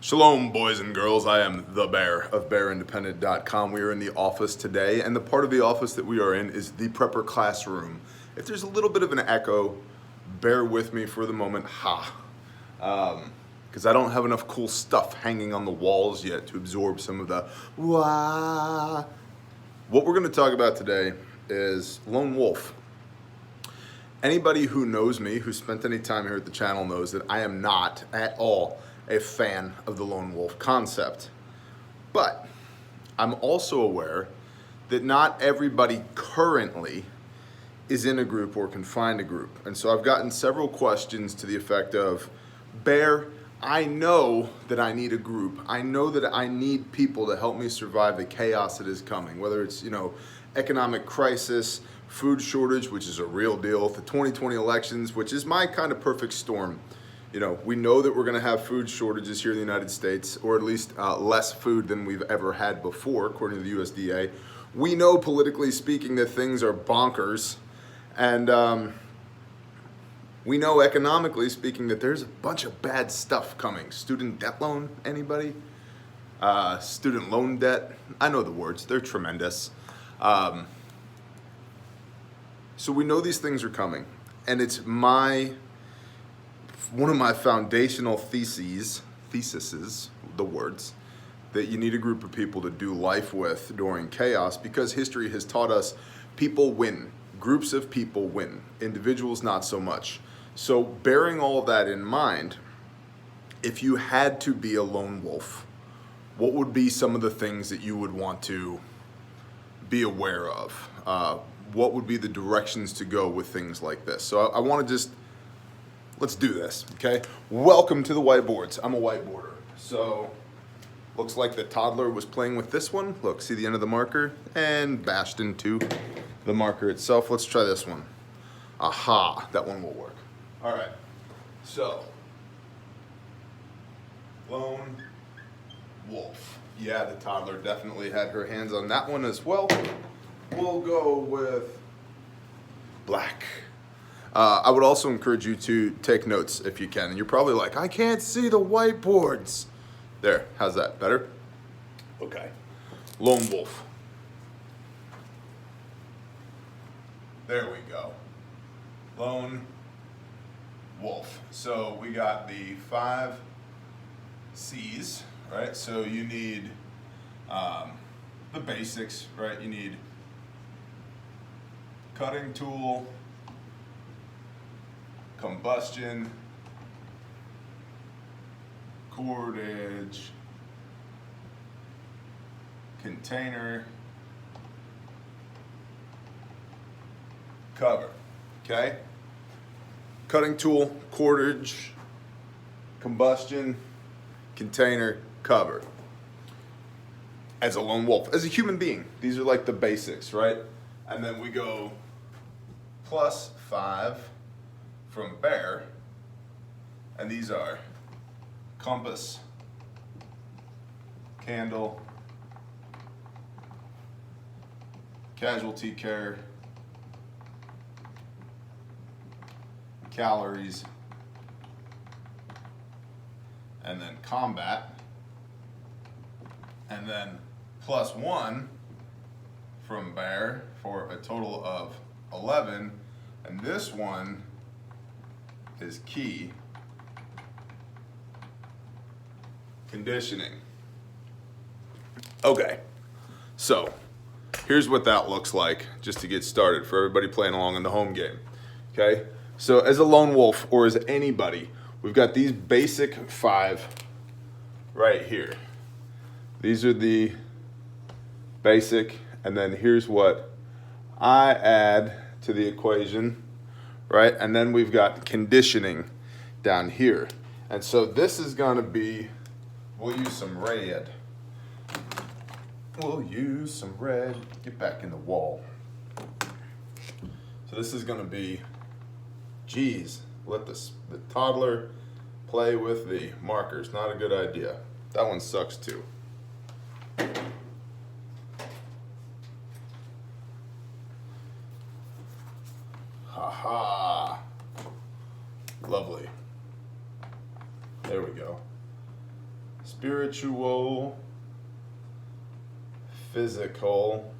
Shalom, boys and girls. I am the Bear of BearIndependent.com. We are in the office today, and the part of the office that we are in is the prepper classroom. If there's a little bit of an echo, bear with me for the moment. Because I don't have enough cool stuff hanging on the walls yet to absorb some of the wah. What we're going to talk about today is lone wolf. Anybody who knows me, who spent any time here at the channel, knows that I am not at all a fan of the lone wolf concept. But I'm also aware that not everybody currently is in a group or can find a group. And so I've gotten several questions to the effect of, Bear, I know that I need a group. I know that I need people to help me survive the chaos that is coming, whether it's, economic crisis, food shortage, which is a real deal, the 2020 elections, which is my kind of perfect storm. We know that we're going to have food shortages here in the United States, or at least less food than we've ever had before, according to the USDA. We know, politically speaking, that things are bonkers. And we know, economically speaking, that there's a bunch of bad stuff coming. Student debt loan, anybody? Student loan debt. I know the words. They're tremendous. So we know these things are coming. And it's one of my foundational theses, the words, that you need a group of people to do life with during chaos, because history has taught us people win. Groups of people win. Individuals, not so much. So bearing all of that in mind, if you had to be a lone wolf, what would be some of the things that you would want to be aware of? What would be the directions to go with things like this? So I want to let's do this, okay? Welcome to the whiteboards. I'm a whiteboarder. So, looks like the toddler was playing with this one. Look, see the end of the marker? And bashed into the marker itself. Let's try this one. Aha, that one will work. All right, so, lone wolf. Yeah, the toddler definitely had her hands on that one as well. We'll go with black. I would also encourage you to take notes if you can. And you're probably like, I can't see the whiteboards. There, how's that? Better? Okay. Lone wolf. There we go. Lone wolf. So we got the 5 C's, right? So you need the basics, right? You need cutting tool, combustion, cordage, container, cover, okay? Cutting tool, cordage, combustion, container, cover. As a lone wolf, as a human being, these are like the basics, right? And then we go +5 from bear, and these are compass, candle, casualty care, calories, and then combat, and then +1 from bear for a total of 11, and this one is key, conditioning. Okay, so here's what that looks like just to get started for everybody playing along in the home game. Okay, so as a lone wolf or as anybody, we've got these basic 5 right here. These are the basic, and then here's what I add to the equation, right? And then we've got conditioning down here. And so this is gonna be, we'll use some red. Get back in the wall. So this is gonna be, let the toddler play with the markers. Not a good idea. That one sucks too. Haha. Lovely. There we go. Spiritual, physical,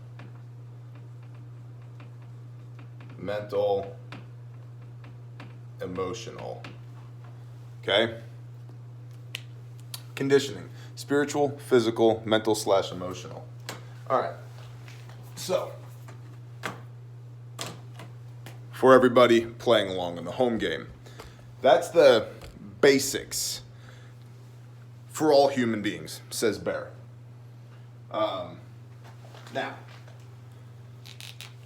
mental, emotional. Okay? Conditioning. Spiritual, physical, mental / emotional. All right. So, for everybody playing along in the home game, that's the basics for all human beings, says Bear. Now,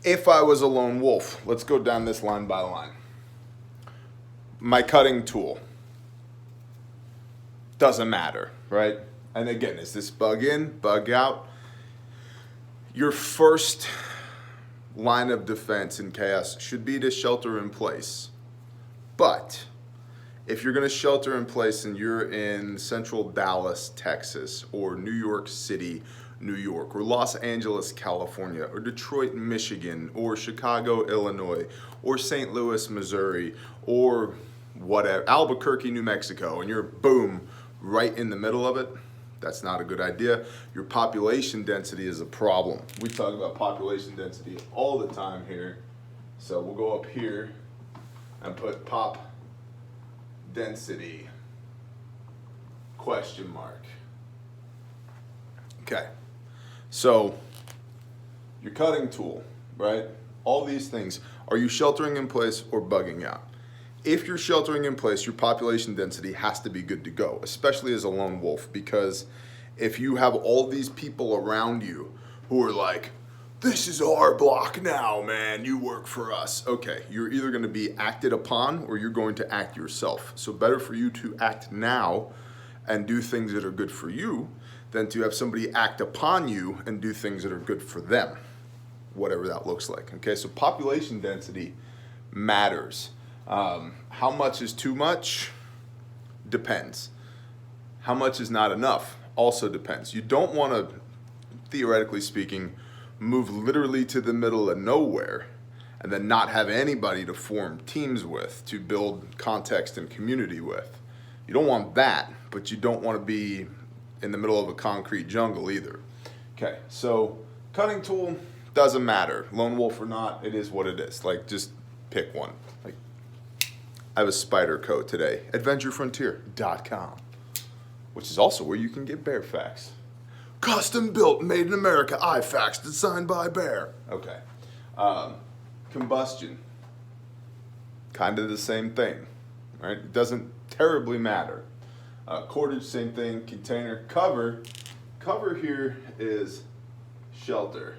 if I was a lone wolf, let's go down this line by line. My cutting tool doesn't matter, right? And again, is this bug in, bug out? Your first line of defense in chaos should be to shelter in place. But if you're going to shelter in place and you're in central Dallas, Texas, or New York City, New York, or Los Angeles, California, or Detroit, Michigan, or Chicago, Illinois, or St. Louis, Missouri, or whatever, Albuquerque, New Mexico, and you're boom, right in the middle of it, that's not a good idea. Your population density is a problem. We talk about population density all the time here. So we'll go up here and put pop density, question mark. Okay, so your cutting tool, right? All these things, are you sheltering in place or bugging out? If you're sheltering in place, your population density has to be good to go, especially as a lone wolf, because if you have all these people around you who are like, this is our block now, man, you work for us. Okay, you're either gonna be acted upon or you're going to act yourself. So better for you to act now and do things that are good for you than to have somebody act upon you and do things that are good for them, whatever that looks like. Okay, so population density matters. How much is too much? Depends. How much is not enough? Also depends. You don't want to, theoretically speaking, move literally to the middle of nowhere and then not have anybody to form teams with, to build context and community with. You don't want that, but you don't want to be in the middle of a concrete jungle either. Okay, so cutting tool doesn't matter. Lone wolf or not, it is what it is. Like, just pick one. Like, I have a spider coat today, adventurefrontier.com, which is also where you can get bear facts. Custom built, made in America, iFaxed, designed by Bear. Okay. Combustion. Kind of the same thing, right? It doesn't terribly matter. Cordage, same thing. Container. Cover. Cover here is shelter.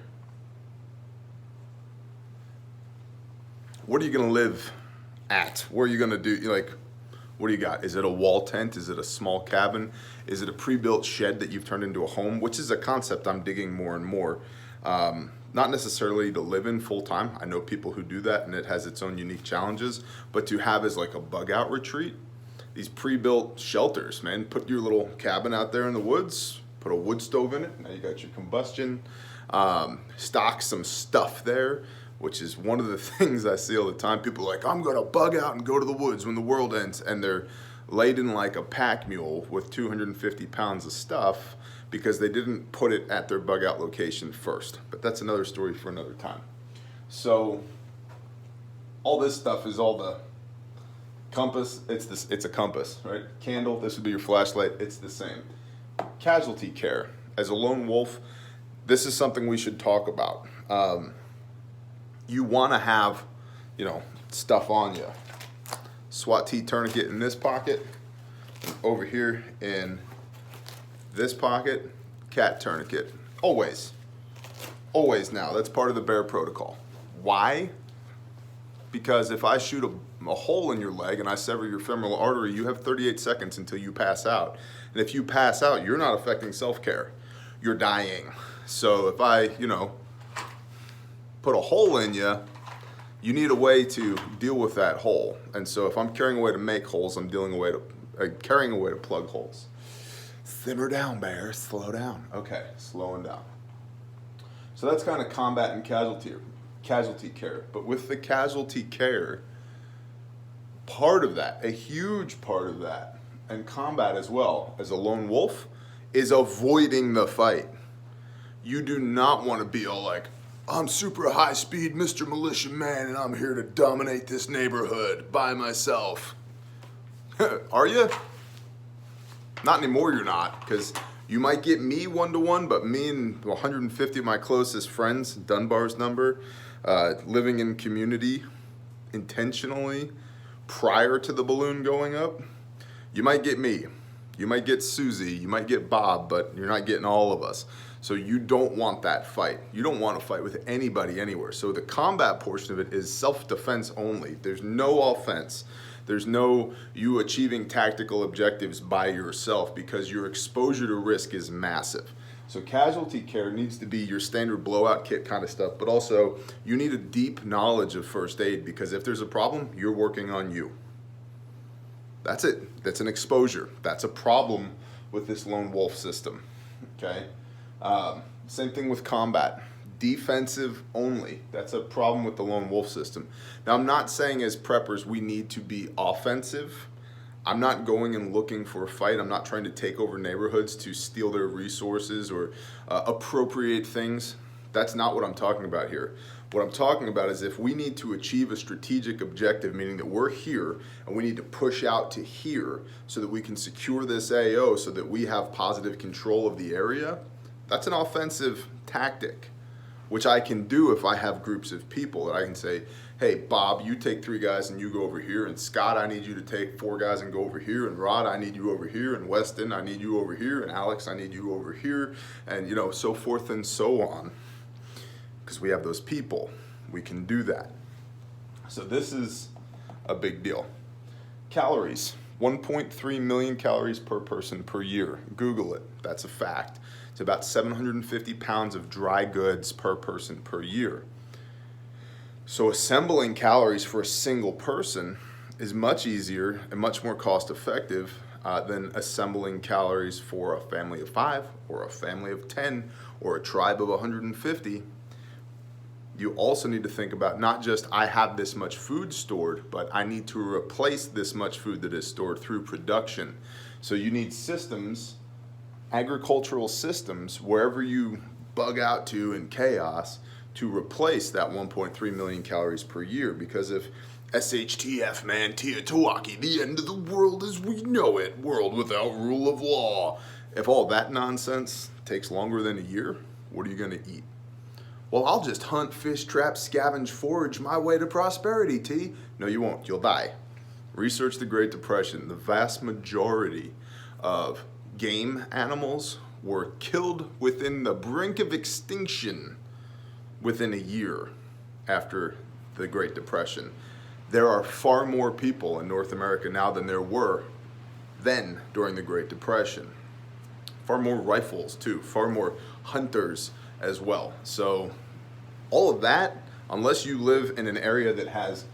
What are you going to live at? Where are you going to do, like, what do you got? Is it a wall tent? Is it a small cabin? Is it a pre-built shed that you've turned into a home? Which is a concept I'm digging more and more. Not necessarily to live in full time. I know people who do that and it has its own unique challenges, but to have as like a bug out retreat, these pre-built shelters, man. Put your little cabin out there in the woods, put a wood stove in it. Now you got your combustion. Stock some stuff there, which is one of the things I see all the time. People are like, I'm gonna bug out and go to the woods when the world ends, and they're laden like a pack mule with 250 pounds of stuff because they didn't put it at their bug out location first. But that's another story for another time. So all this stuff is all the compass. It's a compass, right? Candle, this would be your flashlight. It's the same. Casualty care. As a lone wolf, this is something we should talk about. You want to have, stuff on you. SWAT T tourniquet in this pocket, and over here in this pocket, cat tourniquet. Always. Always now. That's part of the bear protocol. Why? Because if I shoot a hole in your leg and I sever your femoral artery, you have 38 seconds until you pass out. And if you pass out, you're not affecting self-care. You're dying. So if I, put a hole in you, you need a way to deal with that hole. And so if I'm carrying a way to make holes, I'm carrying a way to plug holes. Simmer down, bear. Slow down. Okay, slowing down. So that's kind of combat and casualty care. But with the casualty care, part of that, a huge part of that, and combat as well as a lone wolf is avoiding the fight. You do not want to be all like, I'm super high speed Mr. Militia Man and I'm here to dominate this neighborhood by myself. Are you? Not anymore, you're not, because you might get me 1-to-1, but me and 150 of my closest friends, Dunbar's number, living in community intentionally prior to the balloon going up, you might get me. You might get Susie, you might get Bob, but you're not getting all of us. So you don't want that fight. You don't want to fight with anybody anywhere. So the combat portion of it is self-defense only. There's no offense. There's no you achieving tactical objectives by yourself because your exposure to risk is massive. So casualty care needs to be your standard blowout kit kind of stuff, but also you need a deep knowledge of first aid because if there's a problem, you're working on you. That's it. That's an exposure. That's a problem with this lone wolf system. Okay. Same thing with combat. Defensive only. That's a problem with the lone wolf system. Now, I'm not saying as preppers we need to be offensive. I'm not going and looking for a fight. I'm not trying to take over neighborhoods to steal their resources or appropriate things. That's not what I'm talking about here. What I'm talking about is if we need to achieve a strategic objective, meaning that we're here and we need to push out to here so that we can secure this AO so that we have positive control of the area, that's an offensive tactic, which I can do if I have groups of people that I can say, hey, Bob, you take 3 guys and you go over here, and Scott, I need you to take 4 guys and go over here, and Rod, I need you over here, and Weston, I need you over here, and Alex, I need you over here, and so forth and so on. Because we have those people, we can do that. So this is a big deal. Calories, 1.3 million calories per person per year. Google it, that's a fact. It's about 750 pounds of dry goods per person per year. So assembling calories for a single person is much easier and much more cost effective than assembling calories for a family of 5 or a family of 10 or a tribe of 150. You also need to think about not just I have this much food stored, but I need to replace this much food that is stored through production. So you need systems, agricultural systems, wherever you bug out to in chaos, to replace that 1.3 million calories per year. Because if SHTF, man, WROL, the end of the world as we know it, world without rule of law, if all that nonsense takes longer than a year, what are you going to eat? Well, I'll just hunt, fish, trap, scavenge, forage my way to prosperity, T. No, you won't. You'll die. Research the Great Depression. The vast majority of game animals were killed within the brink of extinction within a year after the Great Depression. There are far more people in North America now than there were then during the Great Depression. Far more rifles too, far more hunters as well. So all of that, unless you live in an area that has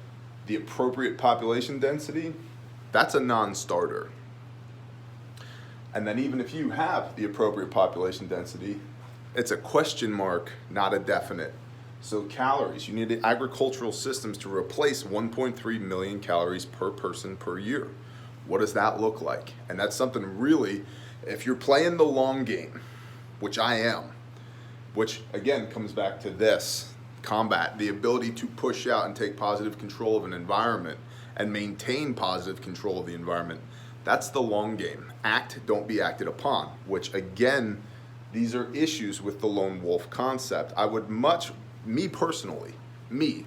the appropriate population density, that's a non-starter. And then even if you have the appropriate population density, it's a question mark, not a definite. So calories, you need agricultural systems to replace 1.3 million calories per person per year. What does that look like? And that's something really, if you're playing the long game, which I am, which again comes back to this, combat, the ability to push out and take positive control of an environment and maintain positive control of the environment, that's the long game. Act, don't be acted upon, which again, these are issues with the lone wolf concept. I would me personally,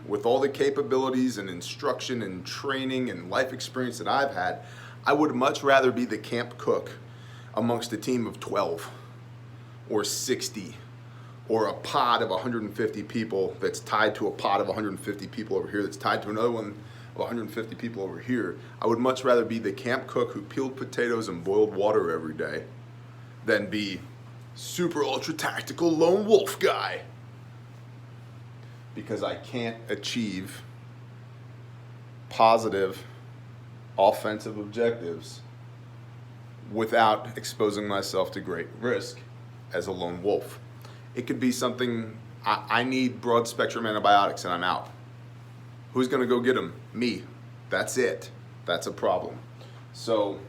with all the capabilities and instruction and training and life experience that I've had, I would much rather be the camp cook amongst a team of 12 or 60 or a pod of 150 people that's tied to a pod of 150 people over here that's tied to another one of 150 people over here. I would much rather be the camp cook who peeled potatoes and boiled water every day than be super ultra tactical lone wolf guy, because I can't achieve positive offensive objectives without exposing myself to great risk as a lone wolf. It could be something, I need broad spectrum antibiotics and I'm out. Who's gonna go get them? Me. That's it. That's a problem. So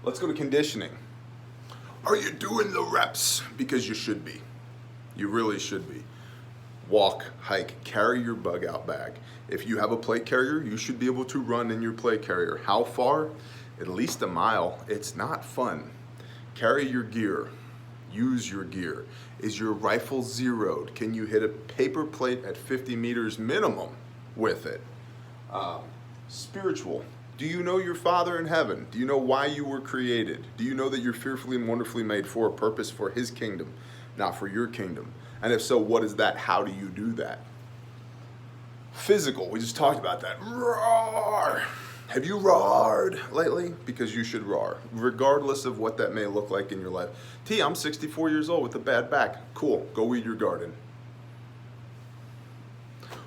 Let's go to conditioning. Are you doing the reps? Because you should be. You really should be. Walk, hike, carry your bug out bag. If you have a plate carrier, you should be able to run in your plate carrier. How far? At least a mile. It's not fun. Carry your gear. Use your gear. Is your rifle zeroed? Can you hit a paper plate at 50 meters minimum with it? Spiritual. Do you know your Father in heaven? Do you know why you were created? Do you know that you're fearfully and wonderfully made for a purpose, for His kingdom, not for your kingdom? And if so, what is that? How do you do that? Physical. We just talked about that. Roar! Have you roared lately? Because you should roar, regardless of what that may look like in your life. T, I'm 64 years old with a bad back. Cool, go weed your garden.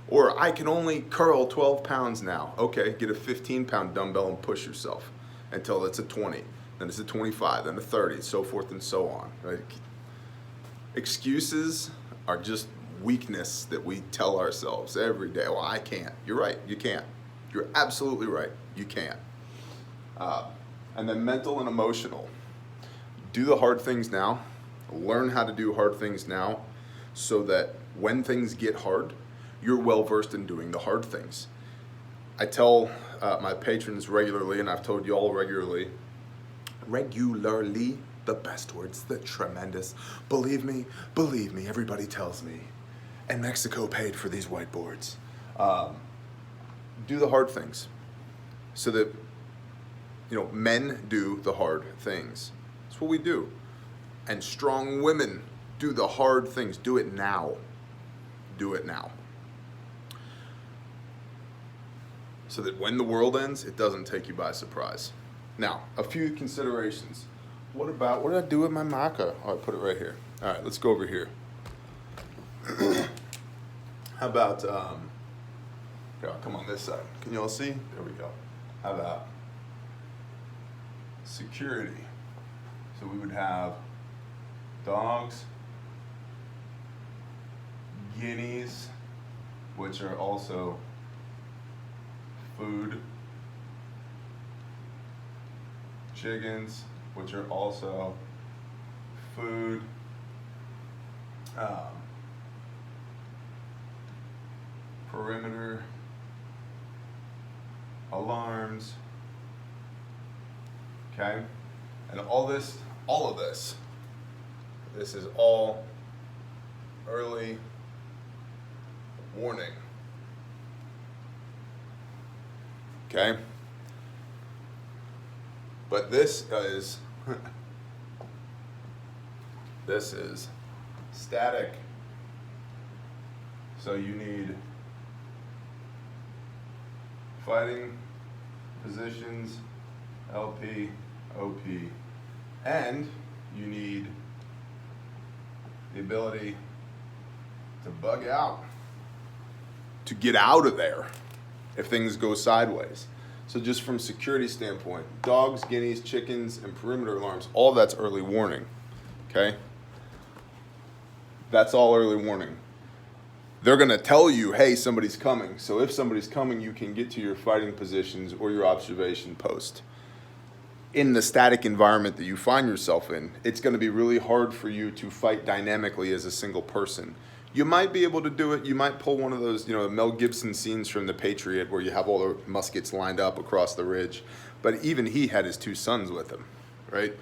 Or I can only curl 12 pounds now. Okay, get a 15-pound dumbbell and push yourself until it's a 20. Then it's a 25, then a 30, so forth and so on. Right? Excuses are just weakness that we tell ourselves every day. Well, I can't. You're right, you can't. You're absolutely right. You can't. And then mental and emotional. Do the hard things now. Learn how to do hard things now so that when things get hard, you're well versed in doing the hard things. I tell my patrons regularly, and I've told you all regularly, the best words, the tremendous. Believe me, everybody tells me. And Mexico paid for these whiteboards. Do the hard things so that, men do the hard things. That's what we do. And strong women do the hard things. Do it now. Do it now. So that when the world ends, it doesn't take you by surprise. Now, a few considerations. What did I do with my marker? Oh, I put it right here. All right, let's go over here. How about, I'll come on this side. Can you all see? There we go. How about security? So we would have dogs, guineas, which are also food, chickens, which are also food, perimeter, alarms, okay? And all of this is all early warning, okay? But this is static. So you need fighting positions, LP, OP, and you need the ability to bug out, to get out of there if things go sideways. So just from security standpoint, dogs, guineas, chickens, and perimeter alarms, all that's early warning, okay? That's all early warning. They're gonna tell you, hey, somebody's coming. So if somebody's coming, you can get to your fighting positions or your observation post. In the static environment that you find yourself in, it's gonna be really hard for you to fight dynamically as a single person. You might be able to do it. You might pull one of those, Mel Gibson scenes from The Patriot where you have all the muskets lined up across the ridge. But even he had his two sons with him, right?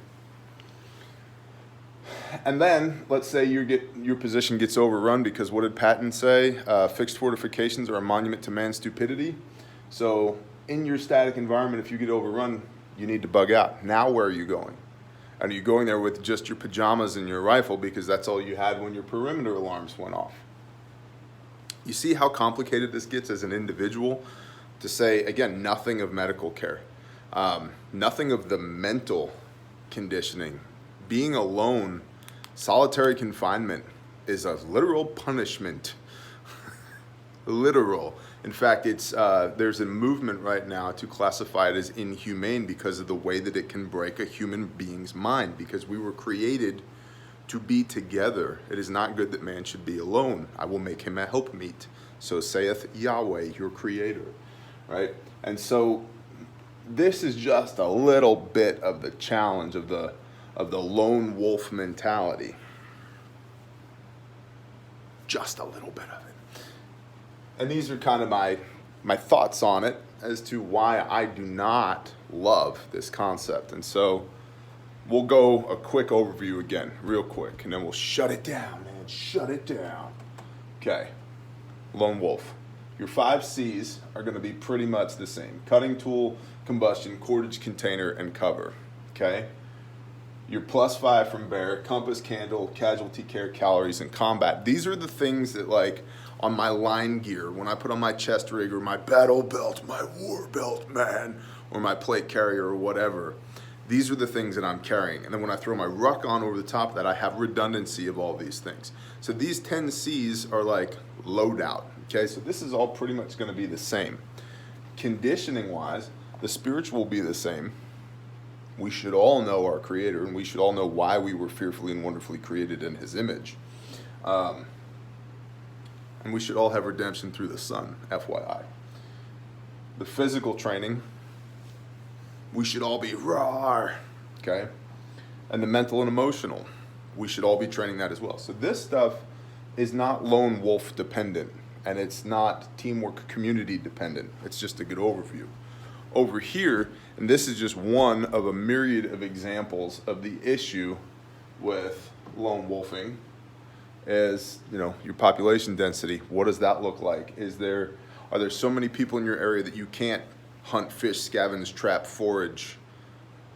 And then, let's say your position gets overrun because what did Patton say? Fixed fortifications are a monument to man's stupidity. So in your static environment, if you get overrun, you need to bug out. Now where are you going? And are you going there with just your pajamas and your rifle because that's all you had when your perimeter alarms went off? You see how complicated this gets as an individual? To say, again, nothing of medical care. Nothing of the mental conditioning. Being alone, solitary confinement is a literal punishment. Literal. In fact, there's a movement right now to classify it as inhumane because of the way that it can break a human being's mind, because we were created to be together. It is not good that man should be alone. I will make him a helpmeet. So saith Yahweh, your creator, right? And so this is just a little bit of the challenge of the lone wolf mentality. Just a little bit of it. And these are kind of my thoughts on it as to why I do not love this concept. And so we'll go a quick overview again, real quick, and then we'll shut it down, man. Shut it down. Okay. Lone wolf. Your 5 C's are going to be pretty much the same. Cutting tool, combustion, cordage, container, and cover. Okay? Your +5 from bear, compass, candle, casualty care, calories, and combat. These are the things that, like, on my line gear, when I put on my chest rig or my battle belt, my war belt, man, or my plate carrier or whatever, these are the things that I'm carrying. And then when I throw my ruck on over the top of that, I have redundancy of all these things. So these 10 C's are like loadout. Okay, so this is all pretty much going to be the same. Conditioning wise, the spiritual will be the same. We should all know our Creator, and we should all know why we were fearfully and wonderfully created in His image. And we should all have redemption through the Son, FYI. The physical training, we should all be raw, okay? And the mental and emotional, we should all be training that as well. So this stuff is not lone wolf dependent, and it's not teamwork community dependent. It's just a good overview. Over here, and this is just one of a myriad of examples of the issue with lone wolfing, is, you know, your population density. What does that look like? Are there so many people in your area that you can't hunt, fish, scavenge, trap, forage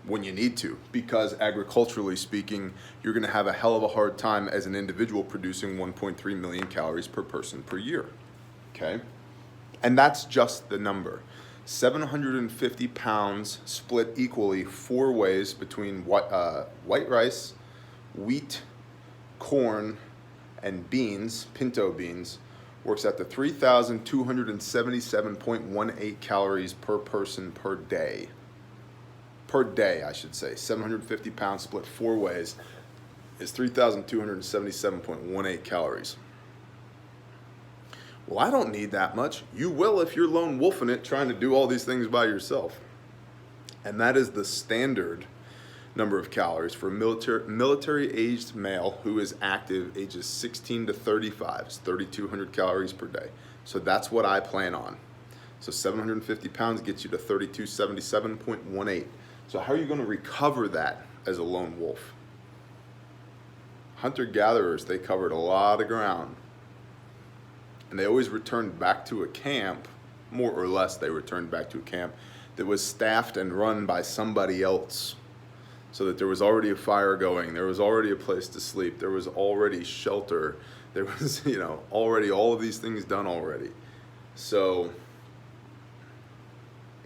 when you need to? Because agriculturally speaking, you're going to have a hell of a hard time as an individual producing 1.3 million calories per person per year. Okay? And that's just the number. 750 pounds split equally 4 ways between white rice, wheat, corn, and beans, pinto beans, works out to 3,277.18 calories per person per day. Per day, I should say. 750 pounds split 4 ways is 3,277.18 calories. Well, I don't need that much. You will if you're lone wolfing it, trying to do all these things by yourself. And that is the standard number of calories for a military-aged male who is active, ages 16 to 35. It's 3,200 calories per day. So that's what I plan on. So 750 pounds gets you to 3,277.18. So how are you going to recover that as a lone wolf? Hunter-gatherers, they covered a lot of ground. And they always returned back to a camp, more or less they returned back to a camp that was staffed and run by somebody else. So that there was already a fire going, there was already a place to sleep, there was already shelter, there was, you know, already all of these things done already. So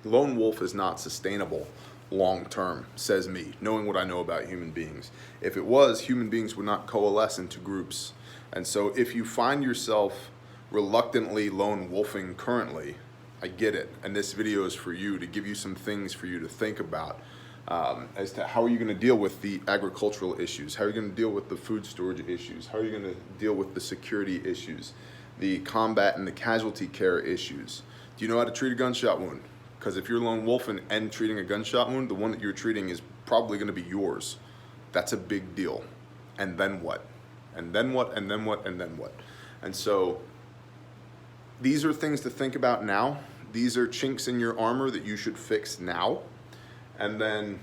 lone wolf is not sustainable long term, says me, knowing what I know about human beings. If it was, human beings would not coalesce into groups. And so if you find yourself reluctantly lone wolfing currently, I get it. And this video is for you, to give you some things for you to think about. As to how are you going to deal with the agricultural issues, how are you going to deal with the food storage issues, how are you going to deal with the security issues, the combat and the casualty care issues. Do you know how to treat a gunshot wound? Because if you're lone wolfing and treating a gunshot wound, the one that you're treating is probably going to be yours. That's a big deal. And then what? And then what? And then what? And then what? And so these are things to think about now. These are chinks in your armor that you should fix now. And then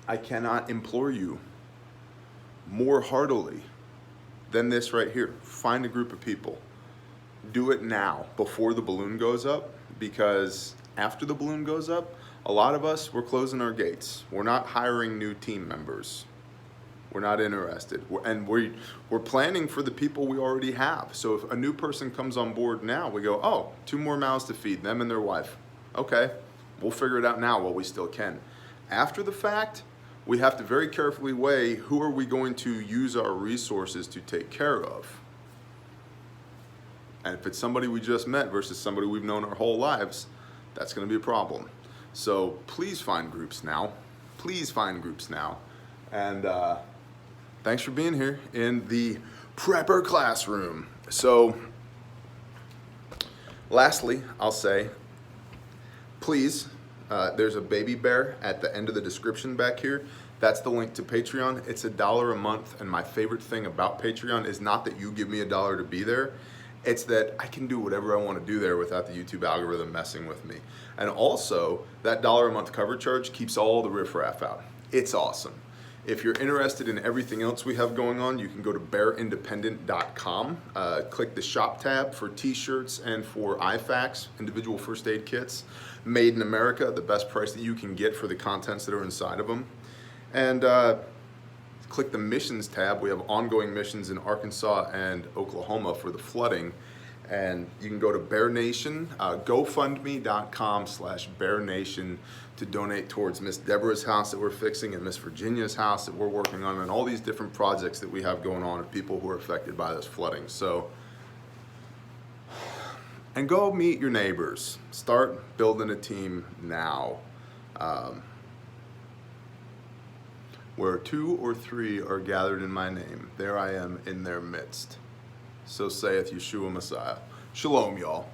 I cannot implore you more heartily than this right here. Find a group of people. Do it now before the balloon goes up, because after the balloon goes up, a lot of us, we're closing our gates. We're not hiring new team members. We're not interested. We're planning for the people we already have. So if a new person comes on board now, we go, oh, 2 more mouths to feed, them and their wife. Okay. We'll figure it out now while we still can. After the fact, we have to very carefully weigh who are we going to use our resources to take care of. And if it's somebody we just met versus somebody we've known our whole lives, that's going to be a problem. So please find groups now. Please find groups now. And thanks for being here in the prepper classroom. So lastly, I'll say, please There's a baby bear at the end of the description back here. That's the link to Patreon. It's $1 a month, and my favorite thing about Patreon is not that you give me $1 to be there. It's that I can do whatever I want to do there without the YouTube algorithm messing with me. And also, that $1 a month cover charge keeps all the riffraff out. It's awesome. If you're interested in everything else we have going on, you can go to bearindependent.com, click the shop tab for t-shirts and for IFAKs, individual first aid kits, made in America, the best price that you can get for the contents that are inside of them. And click the missions tab. We have ongoing missions in Arkansas and Oklahoma for the flooding. And you can go to Bear Nation, gofundme.com/Bear Nation to donate towards Miss Deborah's house that we're fixing and Miss Virginia's house that we're working on, and all these different projects that we have going on of people who are affected by this flooding. So, and go meet your neighbors. Start building a team now. Where 2 or 3 are gathered in my name, there I am in their midst. So saith Yeshua Messiah. Shalom, y'all.